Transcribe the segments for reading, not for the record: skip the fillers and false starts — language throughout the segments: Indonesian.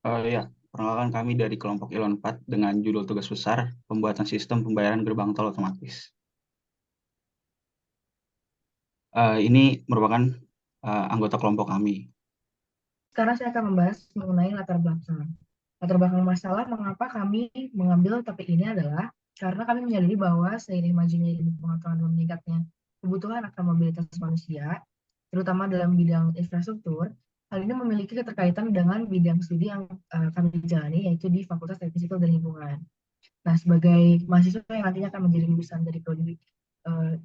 Ya, perkenalkan kami dari kelompok Ilon 4 dengan judul tugas besar pembuatan sistem pembayaran gerbang tol otomatis. Ini merupakan anggota kelompok kami. Sekarang saya akan membahas mengenai latar belakang. Latar belakang masalah mengapa kami mengambil topik ini adalah karena kami menyadari bahwa seiring majunya ilmu pengetahuan dan meningkatnya kebutuhan akan mobilitas manusia, terutama dalam bidang infrastruktur, hal ini memiliki keterkaitan dengan bidang studi yang kami jalani, yaitu di Fakultas Teknik Sipil dan Lingkungan. Nah, sebagai mahasiswa yang nantinya akan menjadi lulusan dari prodi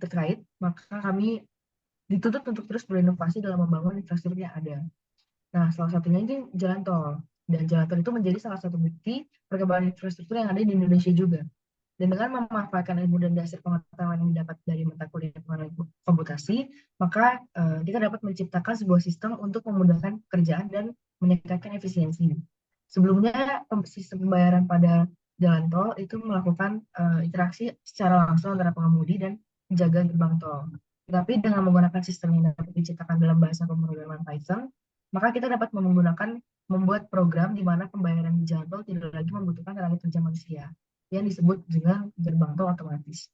terkait, maka kami dituntut untuk terus berinovasi dalam membangun infrastruktur yang ada. Nah, salah satunya ini jalan tol. Dan jalan tol itu menjadi salah satu bukti perkembangan infrastruktur yang ada di Indonesia juga. Dan dengan memanfaatkan ilmu dan dasar pengetahuan yang didapat dari mata kuliah pengenalan komputasi, maka kita dapat menciptakan sebuah sistem untuk memudahkan pekerjaan dan meningkatkan efisiensi. Sebelumnya, sistem pembayaran pada jalan tol itu melakukan interaksi secara langsung antara pengemudi dan penjaga gerbang tol. Tetapi dengan menggunakan sistem yang dapat diciptakan dalam bahasa pemrograman Python, maka kita dapat membuat program di mana pembayaran di jalan tol tidak lagi membutuhkan tenaga kerja manusia yang disebut dengan gerbang tol otomatis.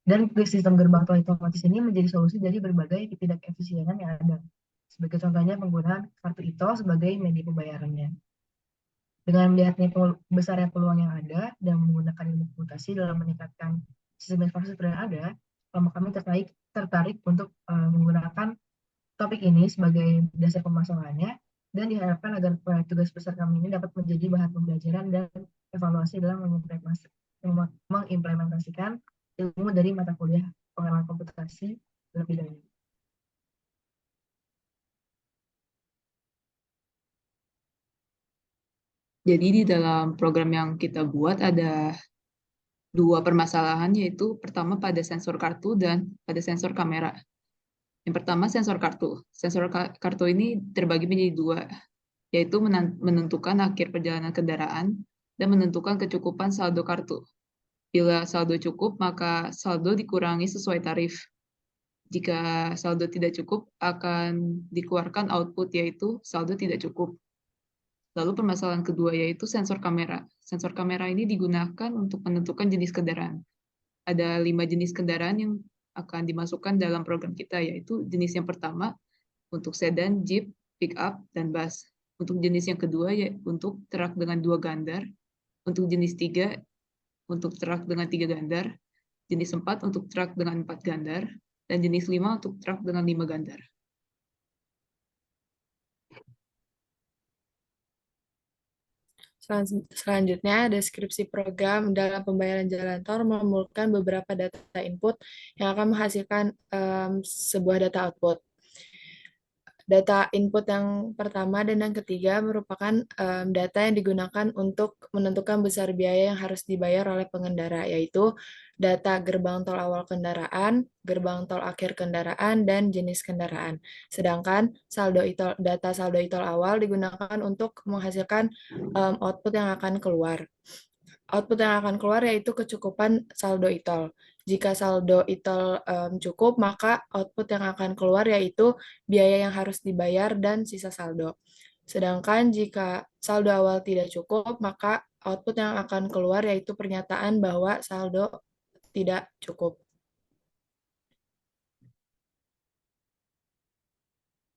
Dan sistem gerbang tol otomatis ini menjadi solusi dari berbagai ketidakefisienan yang ada. Sebagai contohnya penggunaan kartu e-tol sebagai media pembayarannya. Dengan melihatnya besarnya peluang yang ada dan menggunakan ilmu komputasi dalam meningkatkan sistem infrastruktur yang ada, kelompok kami tertarik untuk menggunakan topik ini sebagai dasar pemasarannya dan diharapkan agar proyek tugas besar kami ini dapat menjadi bahan pembelajaran dan evaluasi dalam mengimplementasikan ilmu dari mata kuliah pengenalan komputasi lebih dahulu. Jadi di dalam program yang kita buat ada dua permasalahan, yaitu pertama pada sensor kartu dan pada sensor kamera. Yang pertama sensor kartu. Sensor kartu ini terbagi menjadi dua, yaitu menentukan akhir perjalanan kendaraan dan menentukan kecukupan saldo kartu. Bila saldo cukup, maka saldo dikurangi sesuai tarif. Jika saldo tidak cukup, akan dikeluarkan output, yaitu saldo tidak cukup. Lalu permasalahan kedua yaitu sensor kamera. Sensor kamera ini digunakan untuk menentukan jenis kendaraan. Ada 5 jenis kendaraan yang akan dimasukkan dalam program kita, yaitu jenis yang pertama untuk sedan, jeep, pick up, dan bus. Untuk jenis yang kedua ya untuk truk dengan 2 gandar. Untuk jenis 3 untuk truk dengan 3 gandar. Jenis 4 untuk truk dengan 4 gandar. Dan jenis 5 untuk truk dengan 5 gandar. Selanjutnya, deskripsi program dalam pembayaran jalan tol memerlukan beberapa data input yang akan menghasilkan sebuah data output. Data input yang pertama dan yang ketiga merupakan data yang digunakan untuk menentukan besar biaya yang harus dibayar oleh pengendara, yaitu data gerbang tol awal kendaraan, gerbang tol akhir kendaraan, dan jenis kendaraan. Sedangkan data saldo e-tol awal digunakan untuk menghasilkan output yang akan keluar. Output yang akan keluar yaitu kecukupan saldo e-tol. Jika saldo e-tol cukup, maka output yang akan keluar yaitu biaya yang harus dibayar dan sisa saldo. Sedangkan jika saldo awal tidak cukup, maka output yang akan keluar yaitu pernyataan bahwa saldo tidak cukup.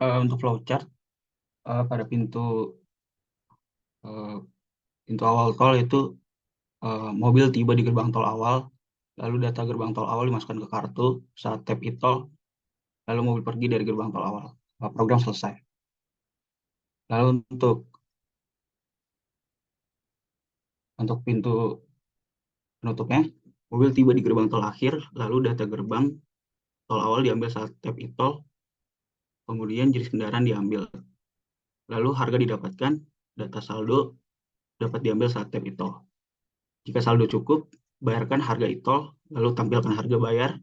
Untuk flowchart pada uh, pintu awal tol itu mobil tiba di gerbang tol awal, lalu data gerbang tol awal dimasukkan ke kartu saat tap e-tol, lalu mobil pergi dari gerbang tol awal. Program selesai. Lalu untuk pintu penutupnya, mobil tiba di gerbang tol akhir, lalu data gerbang tol awal diambil saat tap e-tol, kemudian jenis kendaraan diambil. Lalu harga didapatkan, data saldo dapat diambil saat tap e-tol. Jika saldo cukup, bayarkan harga e-tol, lalu tampilkan harga bayar,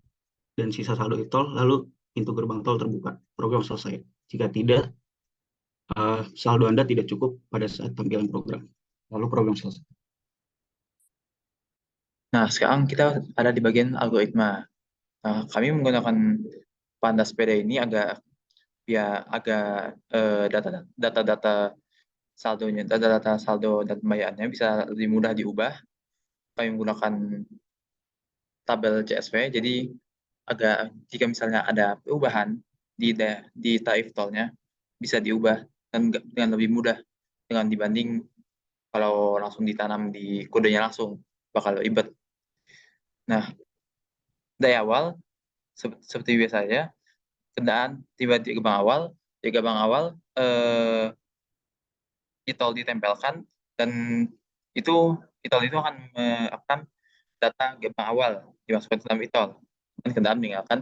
dan sisa saldo e-tol, lalu pintu gerbang tol terbuka. Program selesai. Jika tidak, saldo Anda tidak cukup pada saat tampilan program. Lalu program selesai. Nah, sekarang kita ada di bagian algoritma. Nah, kami menggunakan pandas sepeda ini agak data-data saldonya, data saldo dan pembayarannya bisa lebih mudah diubah. Kami menggunakan tabel CSV, jadi jika misalnya ada perubahan di tarif tolnya, bisa diubah dengan lebih mudah dengan dibanding kalau langsung ditanam di kodenya langsung, bakal ribet. Nah, dari awal, seperti biasanya, kendaraan tiba di gerbang awal, e-tol ditempelkan, dan e-tol itu akan data gerbang awal dimasukkan ke dalam e-tol, dan kendaraan meninggalkan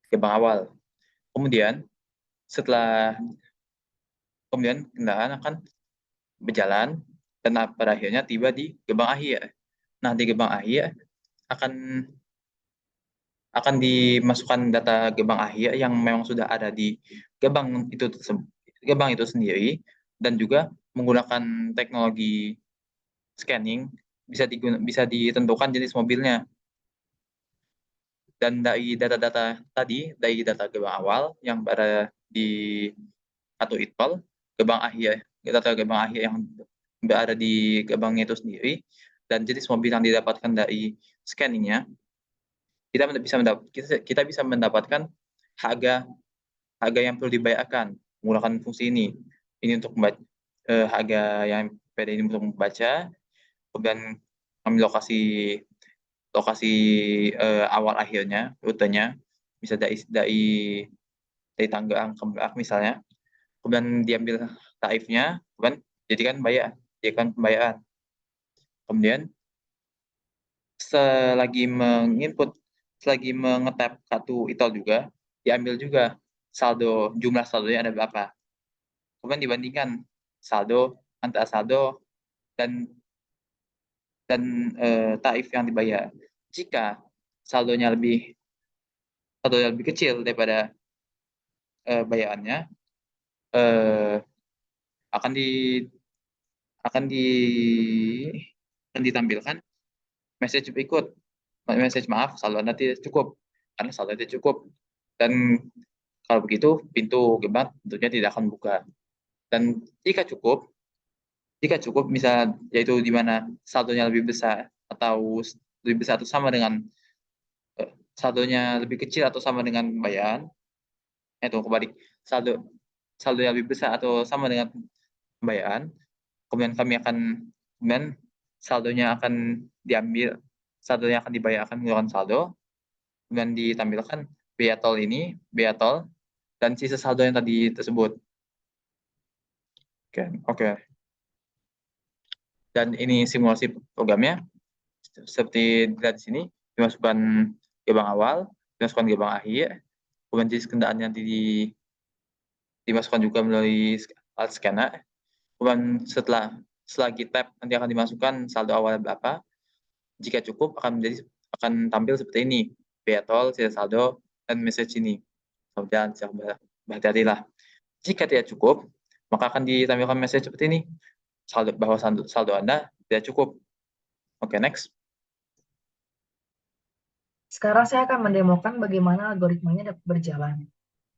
gerbang awal. Kemudian kendaraan akan berjalan dan pada akhirnya tiba di gerbang akhir. Nah, di gerbang akhir akan dimasukkan data gerbang akhir yang memang sudah ada di gerbang itu sendiri, dan juga menggunakan teknologi scanning bisa ditentukan jenis mobilnya. Dan dari data-data tadi, dari data gerbang awal yang berada di kartu e-tol, data gerbang akhir yang berada di gerbangnya itu sendiri, dan jenis mobil yang didapatkan dari scanningnya, kita bisa mendapatkan harga yang perlu dibayarkan menggunakan fungsi ini. Ini untuk harga yang pada ini untuk membaca, kemudian ambil lokasi awal akhirnya, rutenya bisa dari Tangerang ke Merak misalnya, kemudian diambil tarifnya, kemudian jadikan pembayaran. Kemudian selagi mengetap kartu e-tol juga, diambil juga jumlah saldonya ada berapa. Kemudian dibandingkan antara saldo dan tarif yang dibayar. Jika saldonya lebih kecil daripada bayarannya, akan ditampilkan message berikut. Maaf, saldo Anda tidak cukup, karena saldo tidak cukup. Dan kalau begitu, pintu gerbang tentunya tidak akan buka. Dan jika cukup, bisa yaitu di mana saldonya lebih besar atau sama dengan saldonya lebih kecil atau sama dengan pembayaran, kembali saldonya lebih besar atau sama dengan pembayaran, kemudian saldonya akan dibayarkan menggunakan saldo, kemudian ditampilkan biaya tol dan sisa saldo yang tadi tersebut. Oke. Dan ini simulasi programnya. Seperti dilihat di sini, dimasukkan gerbang awal, dimasukkan gerbang akhir, kemudian jenis kendaraan yang dimasukkan juga melalui alat scanner. Kemudian selagi tab nanti akan dimasukkan saldo awal berapa. Jika cukup akan tampil seperti ini, biaya tol, sisa saldo, dan message ini. Kemudian berhati-hatilah. Jika tidak cukup, maka akan ditampilkan message seperti ini, bahwa saldo Anda tidak cukup. Oke, next. Sekarang saya akan mendemokan bagaimana algoritmanya dapat berjalan.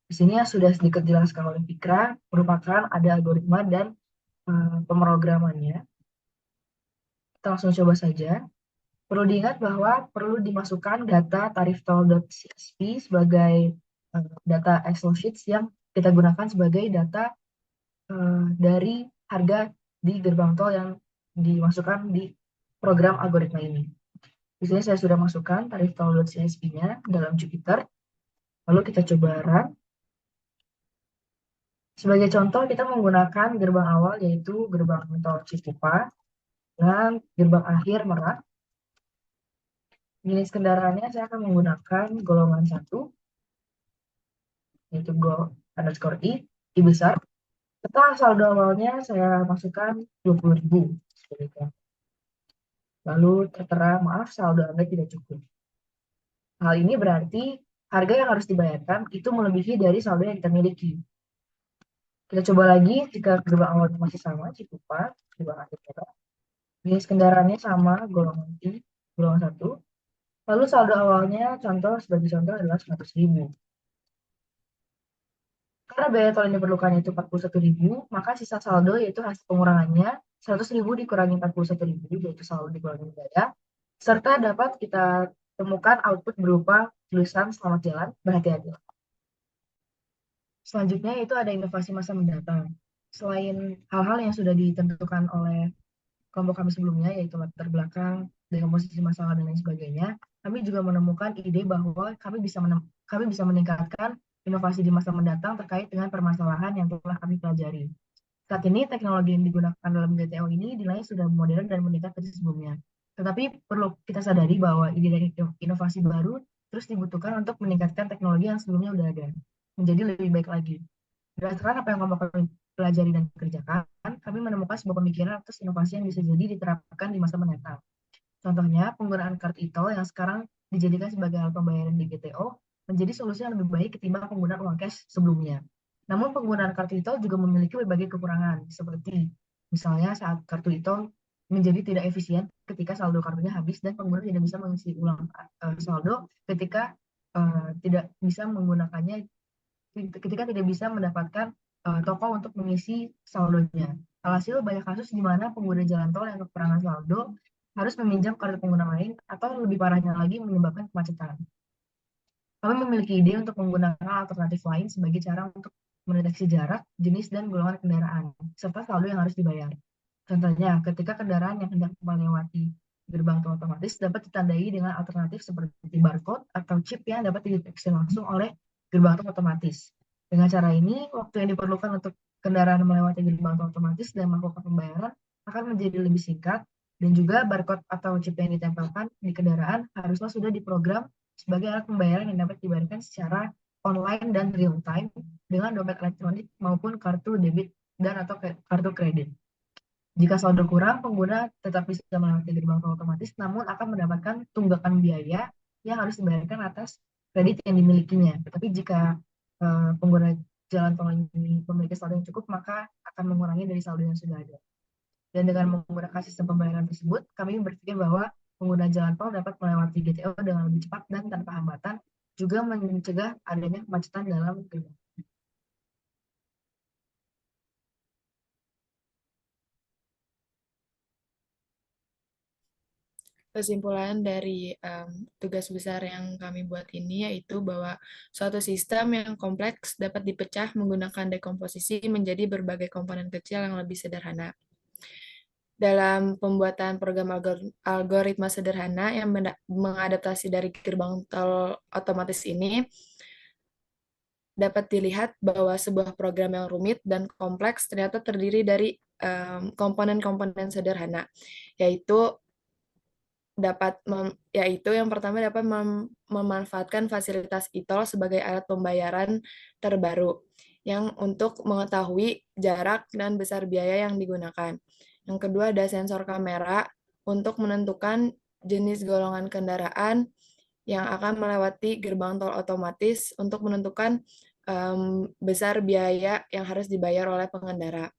Di sini yang sudah sedikit dijelaskan oleh Fikra, merupakan ada algoritma dan pemrogramannya. Kita langsung coba saja. Perlu diingat bahwa perlu dimasukkan data tarif tol.csv sebagai data Excel sheets yang kita gunakan sebagai data dari harga di gerbang tol yang dimasukkan di program algoritma ini. Di sini saya sudah masukkan tarif tol.csv-nya dalam Jupyter. Lalu kita coba run. Sebagai contoh, kita menggunakan gerbang awal yaitu gerbang tol Cikupa dan gerbang akhir Merak. Jenis kendaraannya saya akan menggunakan golongan 1, yaitu go_i besar. Setelah saldo awalnya saya masukkan 20.000. Lalu tertera, maaf, saldo Anda tidak cukup. Hal ini berarti harga yang harus dibayarkan itu melebihi dari saldo yang kita miliki. Kita coba lagi jika gerbang awal masih sama, Cikupa, gerbang akhir Merak. Jenis kendaraannya sama, golongan 1. Lalu saldo awalnya sebagai contoh adalah 100.000. Karena biaya tol yang diperlukan itu 41.000, maka sisa saldo yaitu hasil pengurangannya 100.000 dikurangi 41.000, yaitu saldo dikurangi biaya, serta dapat kita temukan output berupa tulisan selamat jalan, berhati-hati. Selanjutnya itu ada inovasi masa mendatang. Selain hal-hal yang sudah ditentukan oleh kelompok kami sebelumnya, yaitu latar belakang, dekomposisi masalah, dan lain sebagainya, kami juga menemukan ide bahwa kami bisa meningkatkan inovasi di masa mendatang terkait dengan permasalahan yang telah kami pelajari. Saat ini, teknologi yang digunakan dalam GTO ini dinilai sudah modern dan meningkat dari sebelumnya. Tetapi perlu kita sadari bahwa ide dan inovasi baru terus dibutuhkan untuk meningkatkan teknologi yang sebelumnya sudah ada, menjadi lebih baik lagi. Berdasarkan apa yang kami pelajari dan kerjakan, kami menemukan sebuah pemikiran atas inovasi yang bisa jadi diterapkan di masa mendatang. Contohnya, penggunaan kartu e-tol yang sekarang dijadikan sebagai alat pembayaran di GTO menjadi solusi yang lebih baik ketimbang penggunaan uang cash sebelumnya. Namun, penggunaan kartu e-tol juga memiliki berbagai kekurangan, seperti misalnya saat kartu e-tol menjadi tidak efisien ketika saldo kartunya habis dan pengguna tidak bisa mengisi ulang saldo ketika tidak bisa menggunakannya, ketika tidak bisa mendapatkan toko untuk mengisi saldonya. Alhasil, banyak kasus di mana pengguna jalan tol yang kekurangan saldo harus meminjam kartu pengguna lain atau lebih parahnya lagi menyebabkan kemacetan. Kami memiliki ide untuk menggunakan alternatif lain sebagai cara untuk mendeteksi jarak, jenis, dan golongan kendaraan, serta saldo yang harus dibayar. Contohnya, ketika kendaraan yang hendak melewati gerbang tol otomatis dapat ditandai dengan alternatif seperti barcode atau chip yang dapat dideteksi langsung oleh gerbang tol otomatis. Dengan cara ini, waktu yang diperlukan untuk kendaraan melewati gerbang tol otomatis dan melakukan pembayaran akan menjadi lebih singkat, dan juga barcode atau chip yang ditempelkan di kendaraan haruslah sudah diprogram sebagai alat pembayaran yang dapat dibayarkan secara online dan real time dengan dompet elektronik maupun kartu debit dan atau kartu kredit. Jika saldo kurang, pengguna tetap bisa melewati gerbang tol otomatis, namun akan mendapatkan tunggakan biaya yang harus dibayarkan atas kredit yang dimilikinya. Tetapi jika pengguna jalan tol ini memiliki saldo yang cukup, maka akan mengurangi dari saldo yang sudah ada. Dan dengan menggunakan sistem pembayaran tersebut, kami berpikir bahwa pengguna jalan tol dapat melewati GTO dengan lebih cepat dan tanpa hambatan, juga mencegah adanya kemacetan dalam gerbang. Kesimpulan dari tugas besar yang kami buat ini yaitu bahwa suatu sistem yang kompleks dapat dipecah menggunakan dekomposisi menjadi berbagai komponen kecil yang lebih sederhana. Dalam pembuatan program algoritma sederhana yang mengadaptasi dari gerbang tol otomatis ini, dapat dilihat bahwa sebuah program yang rumit dan kompleks ternyata terdiri dari komponen-komponen sederhana, yaitu yang pertama dapat memanfaatkan fasilitas e-tol sebagai alat pembayaran terbaru yang untuk mengetahui jarak dan besar biaya yang digunakan. Yang kedua ada sensor kamera untuk menentukan jenis golongan kendaraan yang akan melewati gerbang tol otomatis untuk menentukan besar biaya yang harus dibayar oleh pengendara.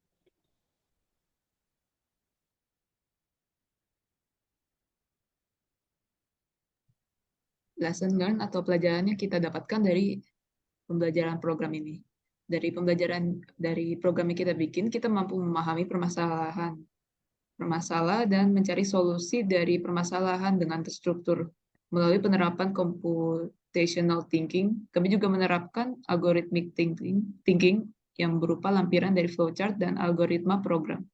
Lesson learn atau pelajaran yang kita dapatkan dari pembelajaran program ini. Dari program yang kita bikin, kita mampu memahami permasalahan dan mencari solusi dari permasalahan dengan terstruktur. Melalui penerapan computational thinking, kami juga menerapkan algorithmic thinking yang berupa lampiran dari flowchart dan algoritma program.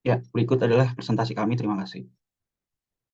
Ya, berikut adalah presentasi kami. Terima kasih.